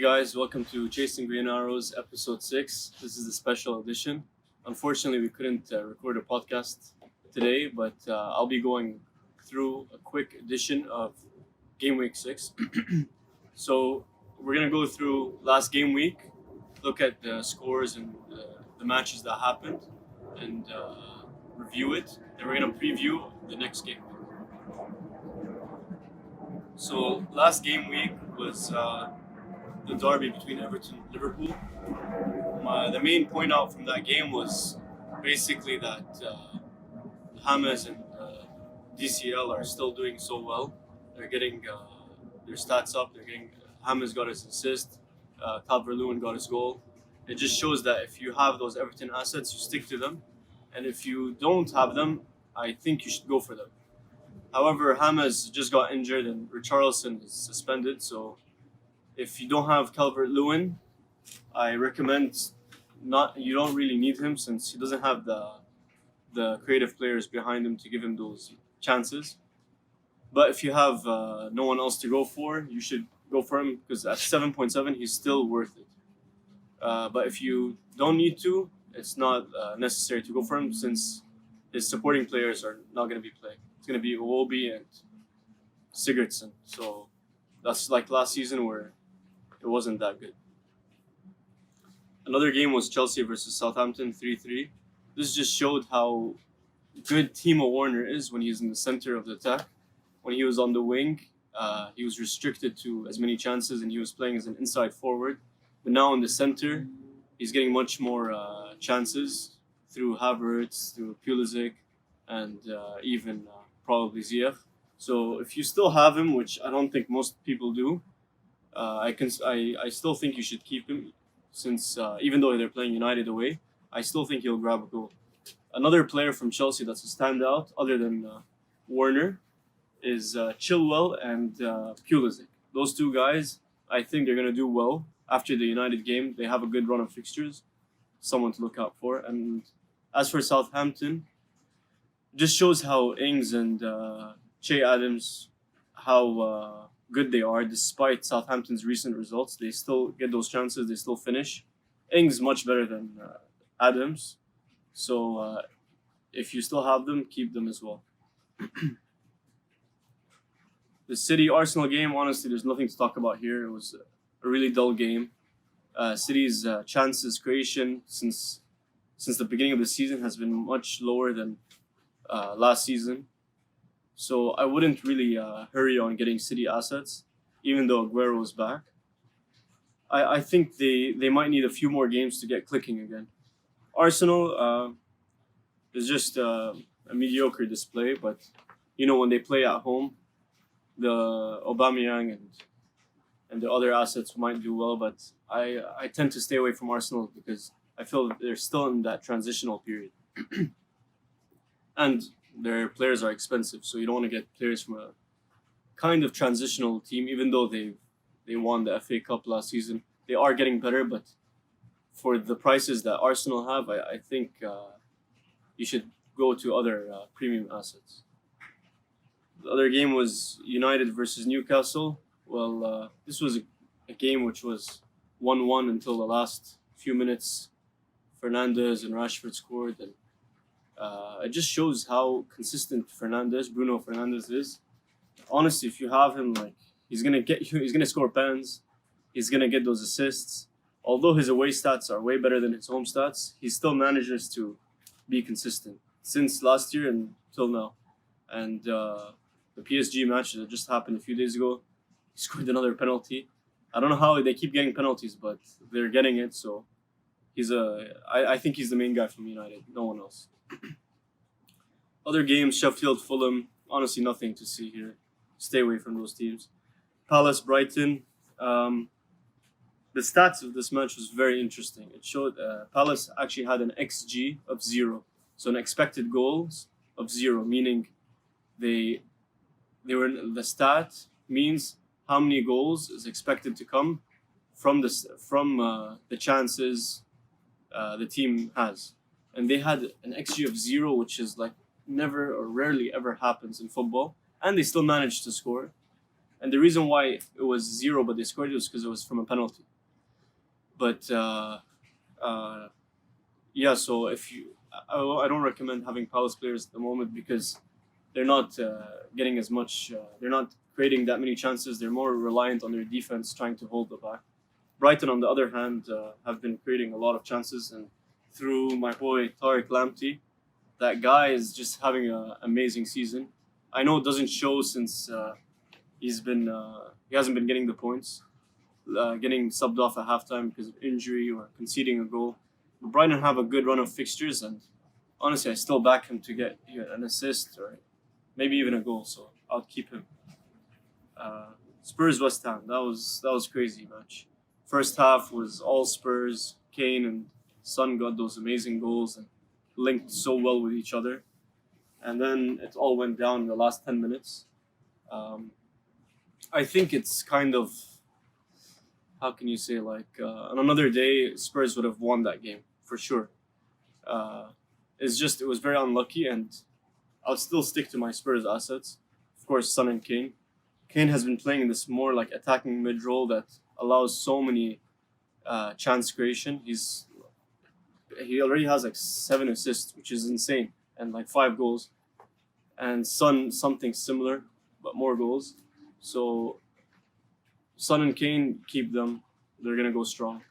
guys, welcome to Chasing Green Arrows episode 6. This is a special edition. Unfortunately, we couldn't record a podcast today, but I'll be going through a quick edition of Game Week 6. So we're going to go through last game week, look at the scores and the matches that happened, and review it. And we're going to preview the next game. So last game week was the derby between Everton and Liverpool. The main point out from that game was basically that James and DCL are still doing so well. They're getting their stats up. James got his assist. Calvert-Lewin got his goal. It just shows that if you have those Everton assets, you stick to them, and if you don't have them, I think you should go for them. However, James just got injured and Robertson is suspended, so if you don't have Calvert-Lewin, I recommend not. You don't really need him since he doesn't have the creative players behind him to give him those chances. But if you have no one else to go for, you should go for him because at 7.7 he's still worth it. But if you don't need to, it's not necessary to go for him since his supporting players are not going to be playing. It's going to be Iwobi and Sigurdsson. So that's like last season where it wasn't that good. Another game was Chelsea versus Southampton 3-3. This just showed how good Timo Werner is when he's in the center of the attack. When he was on the wing, he was restricted to as many chances and he was playing as an inside forward. But now in the center, he's getting much more chances through Havertz, through Pulisic, and even probably Ziyech. So if you still have him, which I don't think most people do, I still think you should keep him since even though they're playing United away, I still think he'll grab a goal. Another player from Chelsea that's a standout, other than Werner, is Chilwell and Pulisic. Those two guys, I think they're going to do well after the United game. They have a good run of fixtures, someone to look out for. And as for Southampton, just shows how Ings and Che Adams, how good they are despite Southampton's recent results. They still get those chances, they still finish. Ings much better than Adams. So if you still have them, keep them as well. The City-Arsenal game, honestly, there's nothing to talk about here. It was a really dull game. City's chances creation since the beginning of the season has been much lower than last season. So I wouldn't really hurry on getting City assets, even though Aguero was back. I think they might need a few more games to get clicking again. Arsenal is just a mediocre display, but when they play at home, the Aubameyang and the other assets might do well, but I tend to stay away from Arsenal because I feel that they're still in that transitional period. And their players are expensive, so you don't want to get players from a kind of transitional team, even though they won the FA Cup last season. They are getting better, but for the prices that Arsenal have, I think you should go to other premium assets. The other game was United versus Newcastle. Well, this was a game which was 1-1 until the last few minutes. Fernandes and Rashford scored, and it just shows how consistent Bruno Fernandes is. Honestly, if you have him, he's gonna score pens, he's gonna get those assists. Although his away stats are way better than his home stats, he still manages to be consistent since last year until now. And the PSG match that just happened a few days ago, he scored another penalty. I don't know how they keep getting penalties, but they're getting it. So I think he's the main guy from United, no one else. Other games, Sheffield, Fulham, honestly nothing to see here. Stay away from those teams. Palace, Brighton. The stats of this match was very interesting. It showed Palace actually had an XG of 0. So an expected goals of 0, meaning the stat means how many goals is expected to come from the chances the team has. And they had an XG of 0, which is never or rarely ever happens in football. And they still managed to score. And the reason why it was 0 but they scored it was because it was from a penalty. But uh, yeah, so if you, I don't recommend having Palace players at the moment because they're not getting as much. They're not creating that many chances. They're more reliant on their defense trying to hold the back. Brighton, on the other hand, have been creating a lot of chances, and through my boy Tarek Lamptey, that guy is just having an amazing season. I know it doesn't show since he hasn't been getting the points, getting subbed off at halftime because of injury or conceding a goal. But Brighton have a good run of fixtures, and honestly, I still back him to get an assist or maybe even a goal. So I'll keep him. Spurs West Ham. That was crazy match. First half was all Spurs. Kane and Son got those amazing goals and linked so well with each other. And then it all went down in the last 10 minutes. Um, I think it's kind of, how can you say, like, on another day, Spurs would have won that game, for sure. It was very unlucky, and I'll still stick to my Spurs assets. Of course, Son and Kane. Kane has been playing in this more like attacking mid role that allows so many chance creation. He already has like 7 assists, which is insane, and like 5 goals. And Son something similar, but more goals. So Son and Kane, keep them. They're gonna go strong.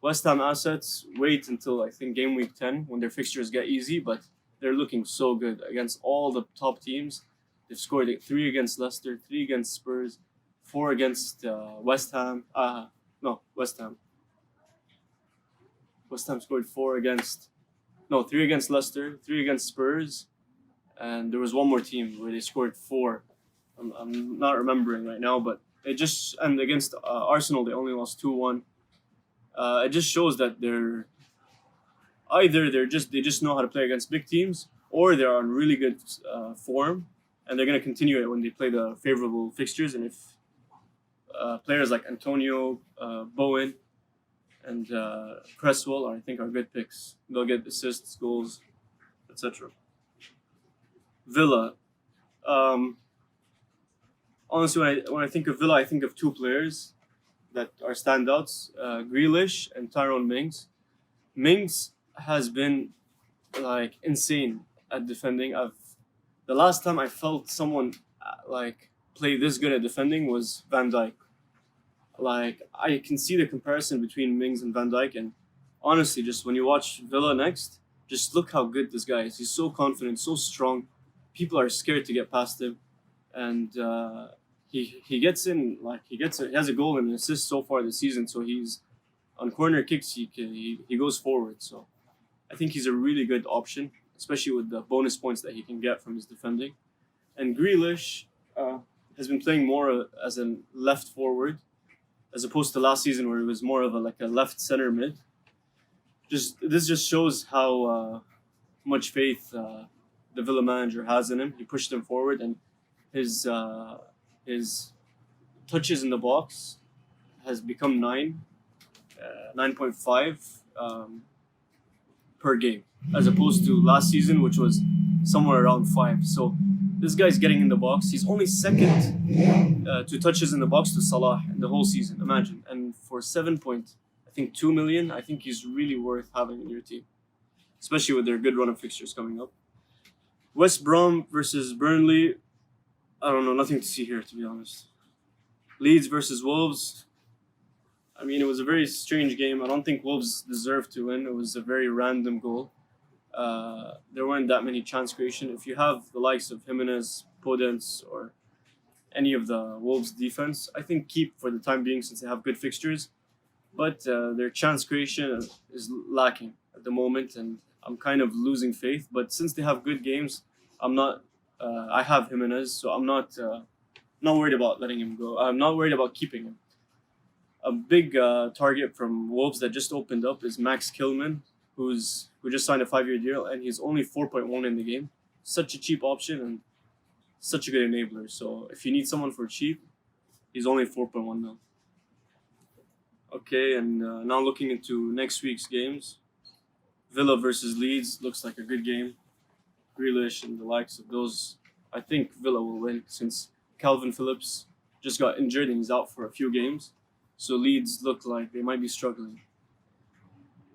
West Ham assets, wait until I think game week 10 when their fixtures get easy, but they're looking so good against all the top teams. They've scored 3 against Leicester, 3 against Spurs, 4 against West Ham. West Ham. West Ham scored 3 against Leicester, 3 against Spurs, and there was one more team where they scored 4. I'm not remembering right now, but and against Arsenal they only lost 2-1. It just shows that they just know how to play against big teams, or they're on really good form, and they're gonna continue it when they play the favorable fixtures. And if players like Antonio, Bowen, and Cresswell, I think, are good picks, they'll get assists, goals, etc. Villa. Honestly, when I think of Villa, I think of 2 players that are standouts: Grealish and Tyrone Mings. Mings has been like insane at defending. The last time I felt someone like play this good at defending was Van Dijk. Like, I can see the comparison between Mings and Van Dijk, and honestly, just when you watch Villa next, just look how good this guy is. He's so confident, so strong. People are scared to get past him, and he gets in. He has a goal and an assist so far this season. So he's on corner kicks. He goes forward. So I think he's a really good option, especially with the bonus points that he can get from his defending. And Grealish has been playing more as a left forward, as opposed to last season where he was more of a left center mid. This just shows how much faith the Villa manager has in him. He pushed him forward, and his touches in the box has become 9.5 per game, as opposed to last season, which was somewhere around 5. So this guy's getting in the box. He's only second to touches in the box to Salah in the whole season. Imagine. And for 7.2 million, I think he's really worth having in your team, especially with their good run of fixtures coming up. West Brom versus Burnley. I don't know, nothing to see here, to be honest. Leeds versus Wolves. I mean, it was a very strange game. I don't think Wolves deserved to win. It was a very random goal. There weren't that many chance creation. If you have the likes of Jimenez, Podence, or any of the Wolves defense, I think keep for the time being since they have good fixtures. But their chance creation is lacking at the moment, and I'm kind of losing faith. But since they have good games, I'm not. I have Jimenez, so I'm not worried about letting him go. I'm not worried about keeping him. A big target from Wolves that just opened up is Max Killman, who just signed a 5-year deal, and he's only 4.1 in the game. Such a cheap option and such a good enabler. So if you need someone for cheap, he's only 4.1 mil. Okay, and now looking into next week's games. Villa versus Leeds looks like a good game. Grealish and the likes of those. I think Villa will win since Calvin Phillips just got injured and he's out for a few games. So Leeds look like they might be struggling.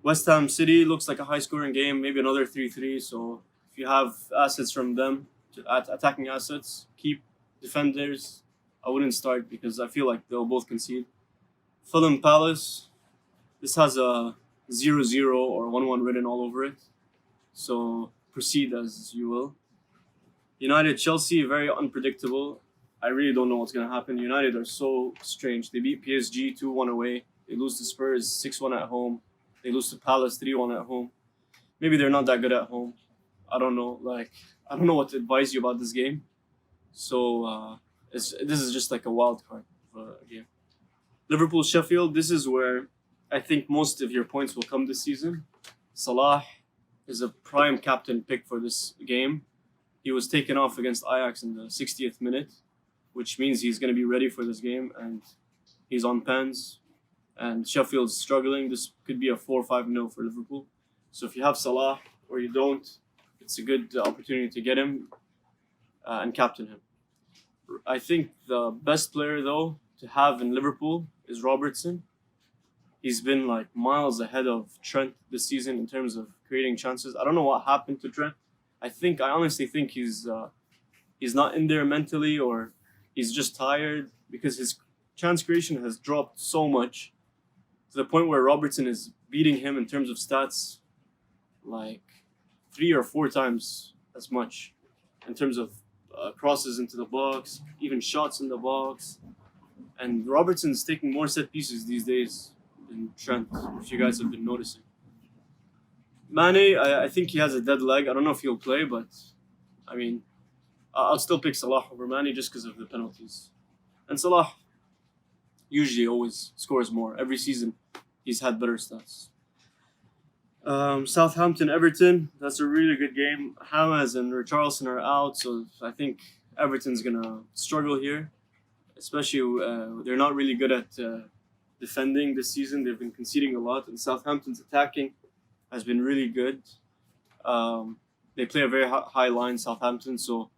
West Ham City looks like a high-scoring game, maybe another 3-3. So if you have assets from them, attacking assets, keep defenders. I wouldn't start because I feel like they'll both concede. Fulham Palace, this has a 0-0 or 1-1 written all over it. So proceed as you will. United Chelsea, very unpredictable. I really don't know what's going to happen. United are so strange. They beat PSG 2-1 away. They lose to Spurs 6-1 at home. They lose to Palace 3-1 at home. Maybe they're not that good at home. I don't know. I don't know what to advise you about this game. So this is just like a wild card game. Liverpool Sheffield. This is where I think most of your points will come this season. Salah is a prime captain pick for this game. He was taken off against Ajax in the 60th minute, which means he's going to be ready for this game, and he's on pens. And Sheffield's struggling. This could be a 4-5-0 for Liverpool. So if you have Salah or you don't, it's a good opportunity to get him and captain him. I think the best player, though, to have in Liverpool is Robertson. He's been like miles ahead of Trent this season in terms of creating chances. I don't know what happened to Trent. I honestly think he's not in there mentally, or he's just tired, because his chance creation has dropped so much to the point where Robertson is beating him in terms of stats like 3 or 4 times as much in terms of crosses into the box, even shots in the box. And Robertson's taking more set pieces these days than Trent, if you guys have been noticing. Mane, I think he has a dead leg. I don't know if he'll play, but I mean, I'll still pick Salah over Mane just because of the penalties. And Salah usually always scores more. Every season, he's had better stats. Southampton Everton, that's a really good game. James and Richarlison are out, so I think Everton's gonna struggle here. Especially, they're not really good at defending this season. They've been conceding a lot, and Southampton's attacking has been really good. They play a very high line, Southampton, so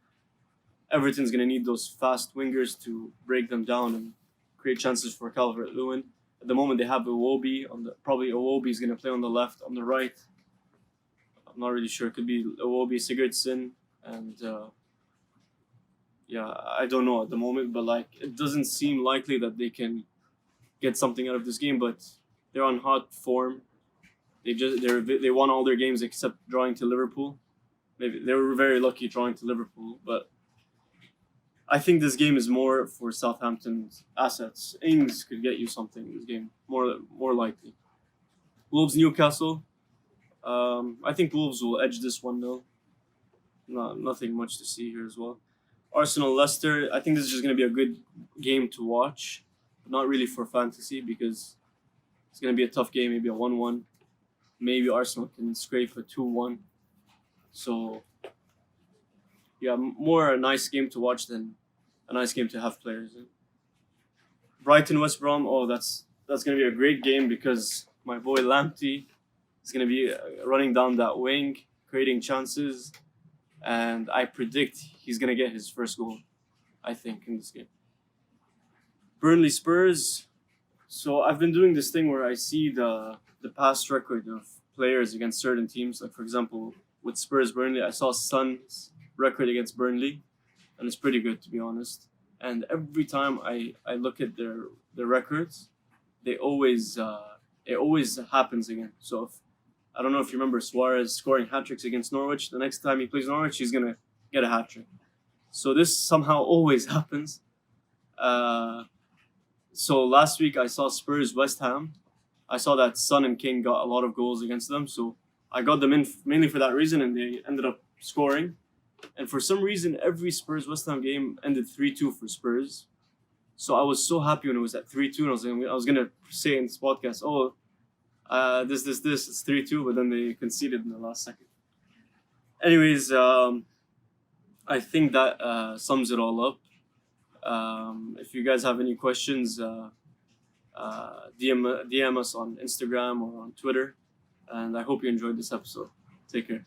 Everton's gonna need those fast wingers to break them down and create chances for Calvert-Lewin. At the moment, they have Iwobi probably Iwobi is gonna play on the left, on the right. I'm not really sure. It could be Iwobi, Sigurdsson, and I don't know at the moment. But like, it doesn't seem likely that they can get something out of this game. But they're on hot form. They won all their games except drawing to Liverpool. Maybe they were very lucky drawing to Liverpool, but I think this game is more for Southampton's assets. Ings could get you something in this game, more likely. Wolves Newcastle. I think Wolves will edge this 1-0. Nothing much to see here as well. Arsenal Leicester. I think this is just going to be a good game to watch, but not really for fantasy because it's going to be a tough game. Maybe a 1-1. Maybe Arsenal can scrape a 2-1. So yeah, more a nice game to watch than a nice game to have players in. Brighton West Brom. Oh, that's going to be a great game because my boy Lamptey is going to be running down that wing, creating chances, and I predict he's going to get his first goal, I think, in this game. Burnley Spurs. So I've been doing this thing where I see the past record of players against certain teams. Like, for example, with Spurs Burnley, I saw Son's record against Burnley, and it's pretty good, to be honest. And every time I look at their records, it always happens again. So I don't know if you remember Suarez scoring hat-tricks against Norwich. The next time he plays Norwich, he's going to get a hat-trick. So this somehow always happens. So last week I saw Spurs West Ham. I saw that Son and King got a lot of goals against them. So I got them in mainly for that reason, and they ended up scoring. And for some reason, every Spurs West Ham game ended 3-2 for Spurs. So I was so happy when it was at 3-2, and I was gonna say in this podcast, this, it's 3-2, but then they conceded in the last second. Anyways, I think that sums it all up. If you guys have any questions, DM us on Instagram or on Twitter. And I hope you enjoyed this episode. Take care.